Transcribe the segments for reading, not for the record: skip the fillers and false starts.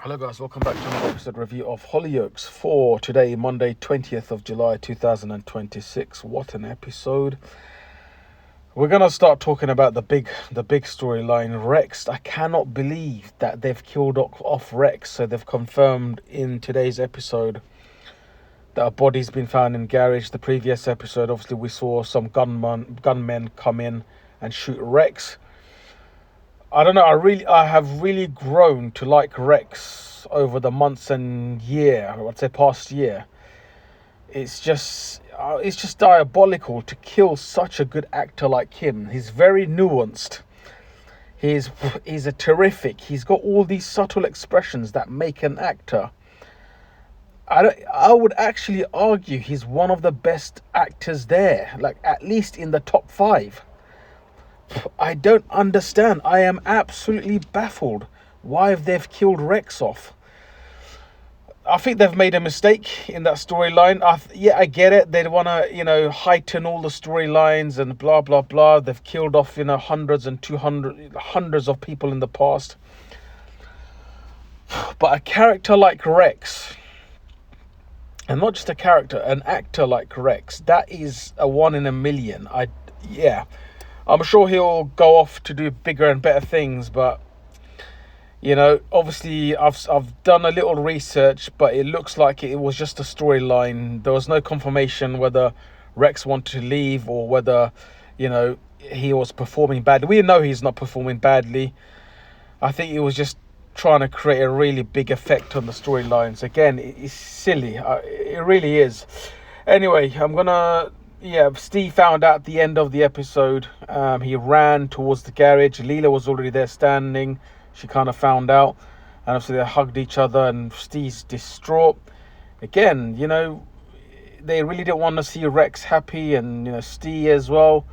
Hello guys, welcome back to another episode review of Hollyoaks for today, Monday, 20th of July, 2026. What an episode. We're going to start talking about the big storyline, Rex. I cannot believe that they've killed off Rex. So they've confirmed in today's episode that a body's been found in garage. The previous episode, obviously, we saw some gunmen come in and shoot Rex. I don't know. I have really grown to like Rex over the months and year. I'd say past year. It's just diabolical to kill such a good actor like him. He's very nuanced. He's a terrific. He's got all these subtle expressions that make an actor. I would actually argue he's one of the best actors there. Like at least in the top 5. I don't understand. I am absolutely baffled why they've killed Rex off. I think they've made a mistake in that storyline. I get it. They want to, heighten all the storylines and blah, blah, blah. They've killed off, hundreds of people in the past. But a character like Rex, and not just a character, an actor like Rex, that is a 1 in a million. I'm sure he'll go off to do bigger and better things, but obviously I've done a little research, but it looks like it was just a storyline. There was no confirmation whether Rex wanted to leave or whether he was performing badly. We know he's not performing badly. I think it was just trying to create a really big effect on the storylines. Again, it's silly. It really is. Anyway, Steve found out at the end of the episode. He ran towards the garage. Leela was already there standing. She kind of found out. And obviously they hugged each other and Steve's distraught. Again, they really didn't want to see Rex happy and, Steve as well.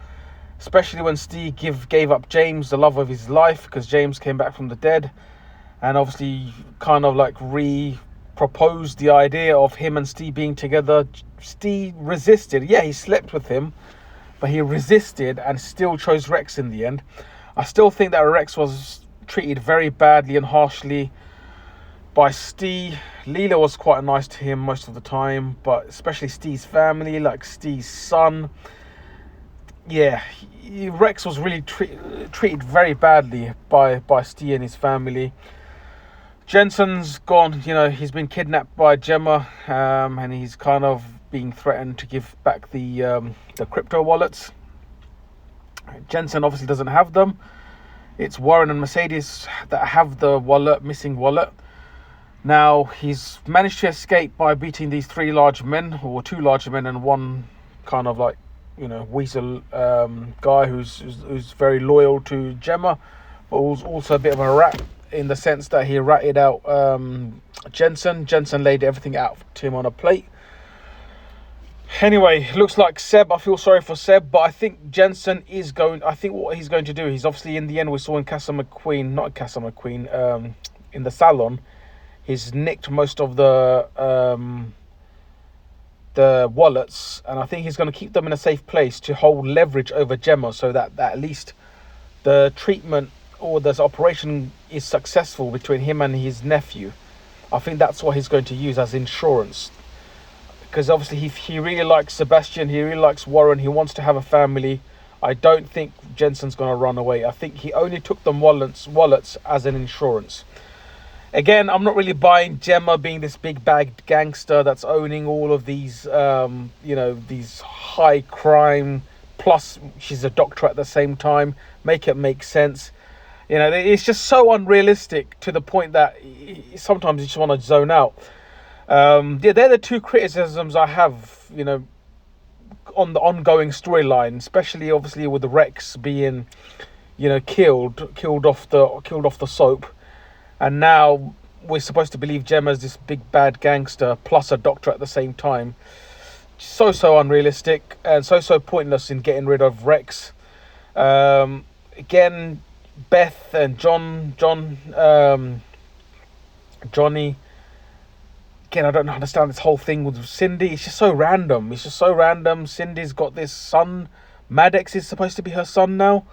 Especially when Steve gave up James, the love of his life, because James came back from the dead. And obviously kind of like proposed the idea of him and Steve being together. Steve resisted. Yeah, he slept with him, but he resisted and still chose Rex in the end. I still think that Rex was treated very badly and harshly by Steve. Leela was quite nice to him most of the time, but especially Steve's family, like Steve's son. Yeah, Rex was really treated very badly by Steve and his family. Jensen's gone, he's been kidnapped by Gemma, and he's kind of being threatened to give back the crypto wallets. Jensen obviously doesn't have them. It's Warren and Mercedes that have the missing wallet. Now, he's managed to escape by beating these 3 large men, or 2 large men and one kind of like, weasel guy who's very loyal to Gemma, but was also a bit of a rat, in the sense that he ratted out Jensen. Jensen laid everything out to him on a plate. Anyway, looks like Seb. I feel sorry for Seb, but I think Jensen is going... I think what he's going to do, he's obviously, in the end, we saw in in the salon, he's nicked most of the wallets, and I think he's going to keep them in a safe place to hold leverage over Gemma, so that at least the treatment or this operation is successful between him and his nephew. I think that's what he's going to use as insurance, because obviously he really likes Sebastian, he really likes Warren, he wants to have a family. I don't think Jensen's going to run away. I think he only took them wallets as an insurance. Again, I'm not really buying Gemma being this big bad gangster that's owning all of these these high crime, plus she's a doctor at the same time. Make it make sense. It's just so unrealistic to the point that sometimes you just want to zone out. They're the 2 criticisms I have, on the ongoing storyline, especially obviously with the Rex being, killed off the soap, and now we're supposed to believe Gemma's this big bad gangster plus a doctor at the same time. So unrealistic and so pointless in getting rid of Rex. Again, Beth and Johnny. Again, I don't understand this whole thing with Cindy. It's just so random. Cindy's got this son. Maddox is supposed to be her son now.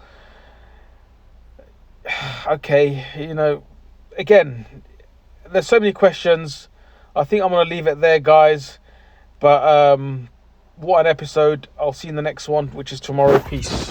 Okay, again, there's so many questions. I think I'm gonna leave it there, guys. But what an episode! I'll see you in the next one, which is tomorrow. Peace.